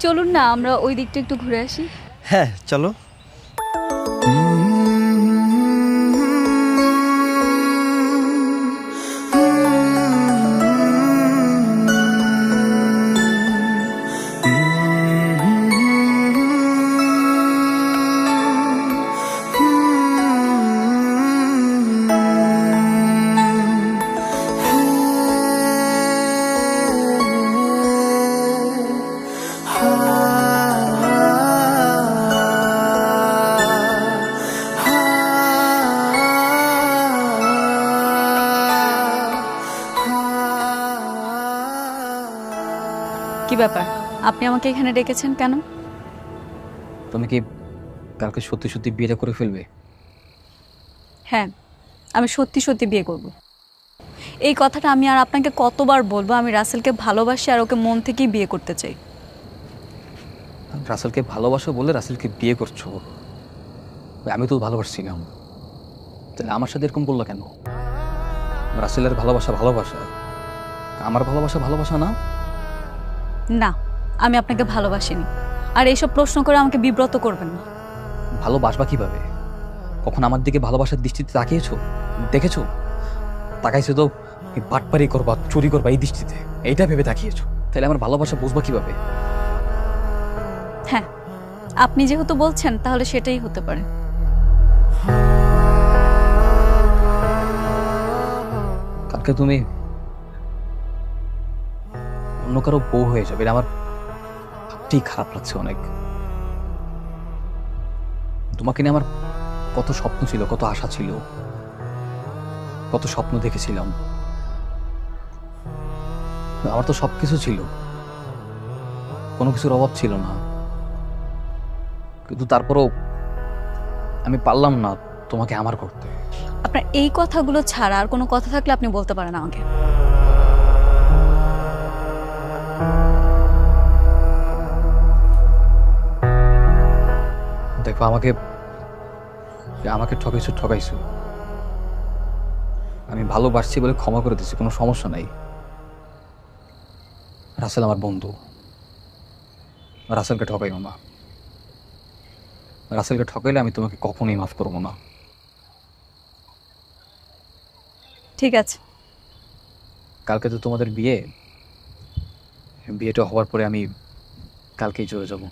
চলুন না আমরা ওই দিকটা একটু ঘুরে আসি। হ্যাঁ চলো। কি ব্যাপার, আপনি আমাকে এখানে ডেকেছেন কেন? তুমি কি কালকে সত্যি সত্যি বিয়েটা করে ফেলবে? হ্যাঁ, আমি সত্যি সত্যি বিয়ে করব। এই কথাটা আমি আর আপনাকে কতবার বলবো, আমি রাসেলকে ভালোবাসি আর ওকে মন থেকেই বিয়ে করতে চাই। রাসেলকে ভালোবাসো বলে রাসেলকে বিয়ে করছো? আমি তো ভালোবাসছিলাম, তাহলে আমার সাথে এরকম বললো কেন? রাসেলের ভালোবাসা ভালোবাসা, আমার ভালোবাসা ভালোবাসা না? না, আমি আপনাকে ভালোবাসিনি, আর এইসব প্রশ্ন করে আমাকে বিব্রত করবেন না। ভালোবাসবা কিভাবে? কখন আমার দিকে ভালোবাসার দৃষ্টিতে তাকিয়েছো, দেখেছো? তাকাইছো তো বাটপারি করবা, চুরি করবা এই দৃষ্টিতে, এইটা ভেবে তাকিয়েছো, তাহলে আমার ভালোবাসা বুঝবা কিভাবে? হ্যাঁ, আপনি যেহেতু বলছেন তাহলে সেটাই হতে পারে। কালকে তুমি অন্য কারো বউ হয়ে যাবে, এটা আমার ভাবতেই খারাপ লাগছে অনেক। তোমাকে নিয়ে আমার কত স্বপ্ন ছিল, কত আশা ছিল, কত স্বপ্ন দেখেছিলাম। আমার তো সবকিছু ছিল, কোনো কিছুর অভাব ছিল না, কিন্তু তারপরও আমি পারলাম না তোমাকে আমার করতে। আপনার এই কথাগুলো ছাড়া আর কোনো কথা থাকলে আপনি বলতে পারেন আমাকে। দেখো, আমাকে আমাকে ঠকাইছো। আমি ভালোবাসছি বলে ক্ষমা করে দিচ্ছি, কোনো সমস্যা নাই। রাসেল আমার বন্ধু, রাসেলকে ঠকাইও না। রাসেলকে ঠকাইলে আমি তোমাকে কখনোই মাফ করবো না। ঠিক আছে। কালকে তো তোমাদের বিয়েটা হওয়ার পরে আমি কালকেই চলে যাব।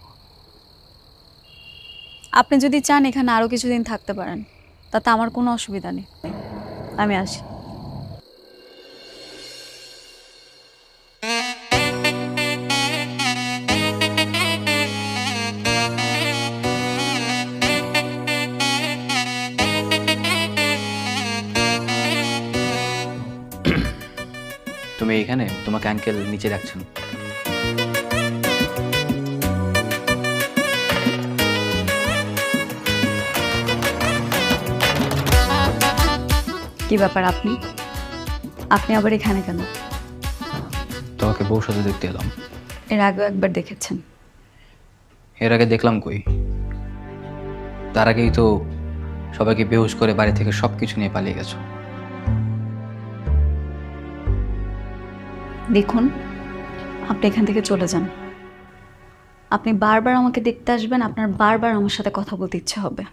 আপনি যদি চান এখানে আরো কিছুদিন থাকতে পারেন, তাতে আমার কোনো অসুবিধা নেই। আমি আসি। তুমি এখানে, তোমাকে আঙ্কেল নিচে রাখছেন। কি ব্যাপার, আপনি আবার এখানে কেন? তোমাকে বউর সাথে দেখতে এলাম। এর আগেও একবার দেখেছেন। এর আগে দেখলাম কই? তার আগেই তো সবাইকে বেহুশ করে বাড়ি থেকে সবকিছু নিয়ে পালিয়ে গেছো। দেখুন, আপনি এখান থেকে চলে যান। আপনি বারবার আমাকে দেখতে আসবেন, আপনার বারবার আমার সাথে কথা বলতে ইচ্ছে হবে।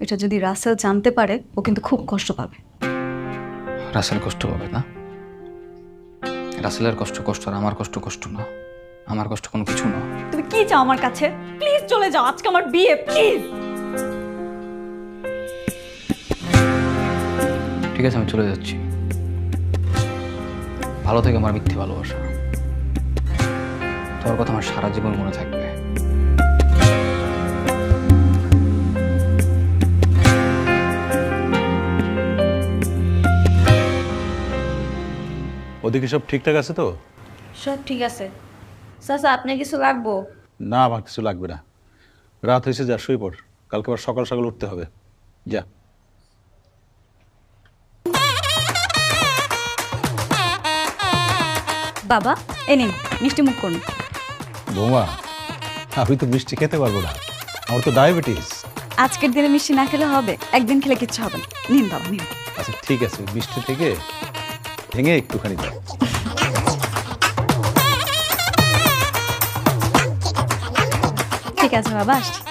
এটা যদি রাসেল জানতে পারে, ও কিন্তু খুব কষ্ট পাবে। রাসেল কষ্ট পাবে না? রাসেলের কষ্ট আর আমার কষ্ট না। আমার কষ্ট কোনো কিছু না। তুমি কি চাও আমার কাছে? প্লিজ চলে যাও, আজকে আমার বিয়ে, প্লিজ। ঠিক আছে, আমি চলে যাচ্ছি। ভালো থেকে আমার মিথ্যে ভালোবাসা, তোমার কথা আমার সারা জীবন মনে থাকবে। ওদিকে সব ঠিকঠাক আছে তো? সব ঠিক আছে। চাচা, আপনার কিছু লাগবো? না, আমার কিছু লাগবে না। রাত হয়েছে, যা শুয়ে পড়, কালকে আবার সকাল সকাল উঠতে হবে। যা। বাবা এই নিন মিষ্টি মুখ করুন। বৌমা, আমি তো মিষ্টি খেতে পারবো না, আমার তো ডায়াবেটিস। আজকের দিনে মিষ্টি না খেলে হবে, একদিন খেলে কিচ্ছু হবে না। নিন বাবা নিন। আচ্ছা ঠিক আছে, মিষ্টি থেকে ভেঙে একটুখানি দাও। ঠিক আছে বাবা, আসছি।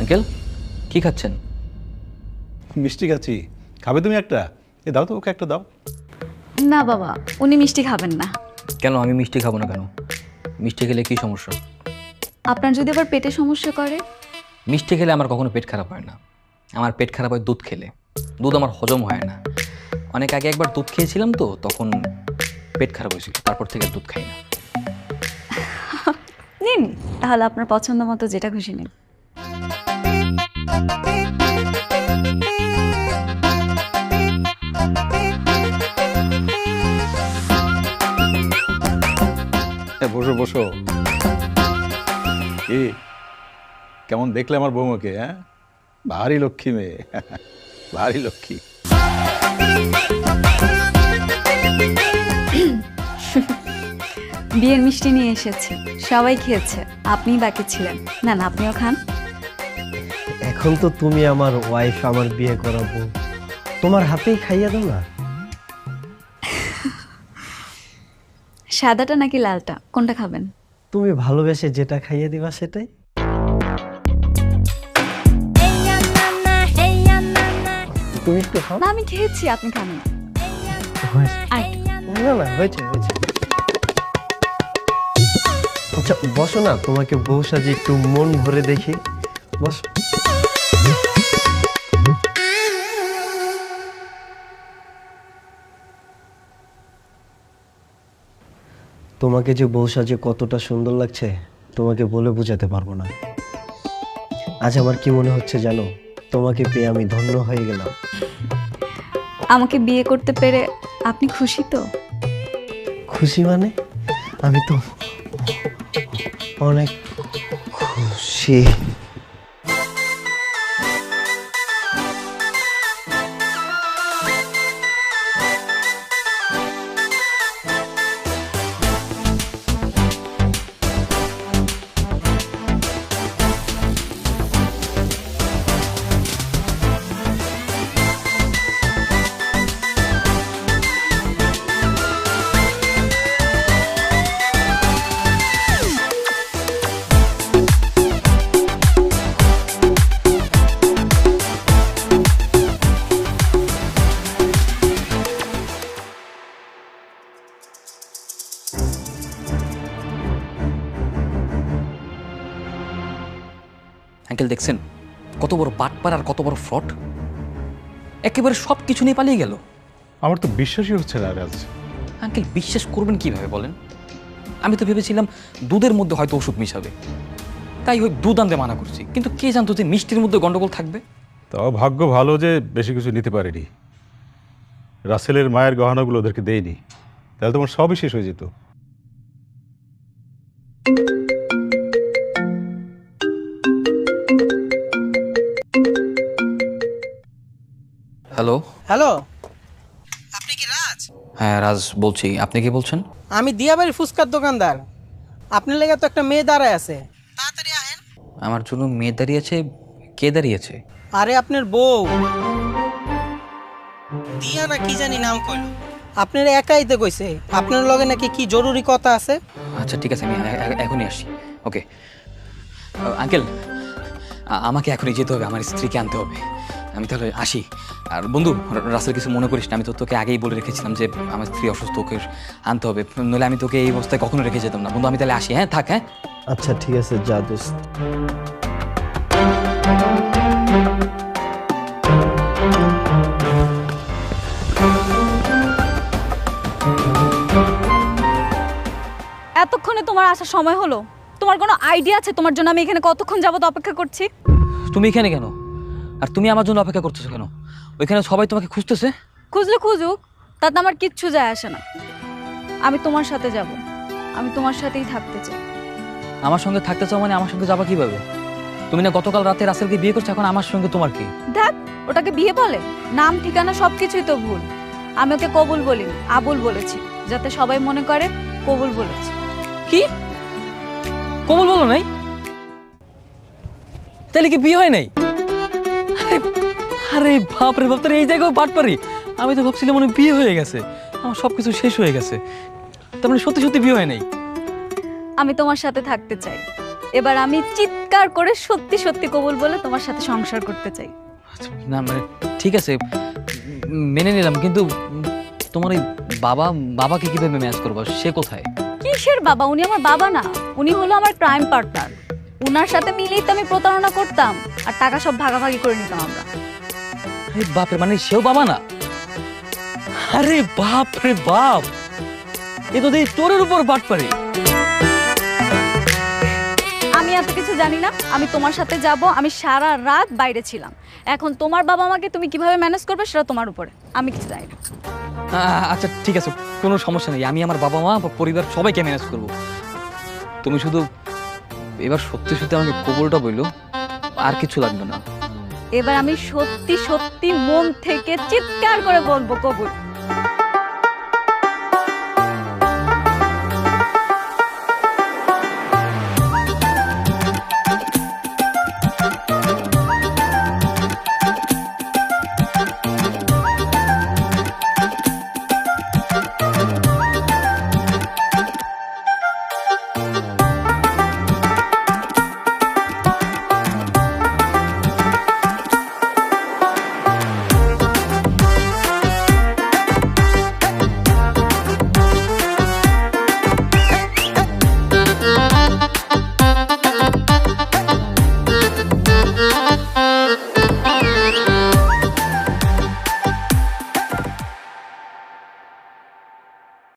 আঙ্কেল কি খাচ্ছেন? মিষ্টি খাচ্ছি, খাবে তুমি একটা? এ দাও তো, ওকে একটা দাও। না বাবা, উনি মিষ্টি খাবেন না। কেন আমি মিষ্টি খাবো না কেন? মিষ্টি খেলে কি সমস্যা? আপনার যদি আবার পেটে সমস্যা করে? মিষ্টি খেলে আমার কখনো পেট খারাপ হয় না। আমার পেট খারাপ হয় দুধ খেলে। দুধ আমার হজম হয় না। অনেক আগে একবার দুধ খেয়েছিলাম তো, তখন পেট খারাপ হয়েছিল, তারপর থেকে আর দুধ খাই না। নিন তাহলে আপনার পছন্দ মতো যেটা খুশি নিন। বসো বসো। কি কেমন দেখলে আমার বৌমাকে? হ্যাঁ, ভারী লক্ষ্মী মেয়ে, ভারী লক্ষ্মী। বিয়ের মিষ্টি নিয়ে এসেছি, সবাই খেয়েছে, আপনিই বাকি ছিলেন। না না, আপনিও খান। এখন তো তুমি আমার ওয়াইফ, আমার বিয়ে করাবো, তোমার হাতেই খাইয়ে দাও না। সাদাটা নাকি লালটা, কোনটা খাবেন? তুমি ভালোবেসে যেটা খাইয়ে দিবা সেটাই। তুমি একটু খাও। না আমি খেয়েছি, আপনি খান না। না না, হয়েছে হয়েছে। আচ্ছা বসো না, তোমাকে বউ সাজে একটু মন ভরে দেখি, বসো। তোমাকে যে বউ সাজে কতটা সুন্দর লাগছে তোমাকে বলে বোঝাতে পারবো না। আজ আমার কি মনে হচ্ছে জানো, তোমাকে পেয়ে আমি ধন্য হয়ে গেলাম। আমাকে বিয়ে করতে পেরে আপনি খুশি তো? খুশি মানে আমি তো অনেক খুশি। আঙ্কেল দেখছেন কত বড় বাটপার আর কত বড় ফ্রড, একেবারে সব কিছু নিয়ে পালিয়ে গেল। আমার তো বিশ্বাসই হচ্ছে না রাজ। আঙ্কেল বিশ্বাস করবেন কিভাবে বলেন? আমি তো ভেবেছিলাম দুধের মধ্যে হয়তো ওষুধ মিশাবে, তাই ওই দুধ আনতে মানা করছি, কিন্তু কে জানতো যে মিষ্টির মধ্যে গন্ডগোল থাকবে। তাও ভাগ্য ভালো যে বেশি কিছু নিতে পারেনি, রাসেলের মায়ের গহনাগুলো ওদেরকে দেয়নি, তাহলে তোমার সবই শেষ হয়ে যেত। হ্যালো হ্যালো, আপনি কি রাজ? হ্যাঁ রাজ বলছি, আপনি কি বলছেন? আমি দিয়াবাড়ির ফুচকার দোকানদার। আপনার লেগে তো একটা মেয়ে দাঁড়ায় আছে, তাড়াতাড়ি আহেন। আমার জন্য মেয়ে দাঁড়িয়েছে? কে দাঁড়িয়েছে? আরে আপনার বউ দিয়া না কি জানি নাম কইল, আপনার একাইতে কইছে আপনার লগে নাকি কি জরুরি কথা আছে। আচ্ছা ঠিক আছে, আমি এখনই আসি। ওকে আঙ্কেল, আমাকে এখনই যেতে হবে, আমার স্ত্রীকে আনতে হবে। আমি তাহলে আসি। আর বন্ধু রাসেল কিছু মনে করিস না, আমি তো তোকে আগেই বলে রেখেছিলাম যে আমার স্ত্রী অসুস্থ, ওকে আনতে হবে, নইলে আমি তোকে এই অবস্থায় কখনো রেখে যেতাম না। বন্ধু আমি তাহলে আসি। হ্যাঁ থাক। হ্যাঁ আচ্ছা ঠিক আছে, যা দোস্ত। এতক্ষণে তোমার আসার সময় হলো? তোমার কোনো আইডিয়া আছে তোমার জন্য আমি এখানে কতক্ষণ যাবত অপেক্ষা করছি? তুমি এখানে কেন? আর তুমি আমার জন্য অপেক্ষা করতেছো কেন? ওইখানে সবাই তোমাকে খুঁজতেছে। খুঁজলে খুঁজুক, তাতে আমার কিচ্ছু যায় আসে না। আমি তোমার সাথে যাব, আমি তোমার সাথেই থাকতে চাই। আমার সঙ্গে থাকতে চাও মানে আমার সঙ্গে যাবা কিভাবে? তুমি না গতকাল রাতে রাসেলকে বিয়ে করছো, এখন আমার সঙ্গে তোমার কি? দেখ, ওটাকে বিয়ে বলে? নাম ঠিকানা সবকিছুই তো ভুল। আমি ওকে কবুল বলিনি, আবুল বলেছি, যাতে সবাই মনে করে কবুল বলেছি। কি কবুল বলো নাই? তাহলে কি বিয়ে হয় নাই? আরে বাপ রে বাপ, তোর এই জায়গায় বাট পারি। আমি তো ভাবছিলাম মনে হয় বিয়ে হয়ে গেছে, আমার সবকিছু শেষ হয়ে গেছে। তার মানে সত্যি সত্যি বিয়ে হয় নাই? আমি তোমার সাথে থাকতে চাই। এবার আমি চিৎকার করে সত্যি সত্যি কবুল বলে তোমার সাথে সংসার করতে চাই। না মানে ঠিক আছে, মেনে নিলাম, কিন্তু তোমার এই বাবাকে কিভাবে ম্যানেজ করবো? সে কোথায়? কিসের বাবা? উনি আমার বাবা না, উনি হলো আমার ক্রাইম পার্টনার। উনার সাথে মিলেই তো আমি প্রতারণা করতাম আর টাকা সব ভাগাভাগি করে নিতাম আমরা। আরে বাপ রে, মানে সেও বাবা না? আরে বাপ রে বাপ, এ তো দেখি চোরের উপর বাট পারে। আমি এত কিছু জানি না, আমি তোমার সাথে যাব। আমি সারা রাত বাইরে ছিলাম, এখন তোমার বাবা মাকে তুমি কিভাবে ম্যানেজ করবে সেটা তোমার উপরে, আমি কিছু জানি না। আচ্ছা ঠিক আছে, কোনো সমস্যা নেই, আমি আমার বাবা মা পরিবার সবাইকে ম্যানেজ করব। তুমি শুধু এবার সত্যি সত্যি আমাকে কবুলটা বললো, আর কিছু লাগবে না। এবার আমি সত্যি সত্যি মন থেকে চিৎকার করে বলবো কবুল।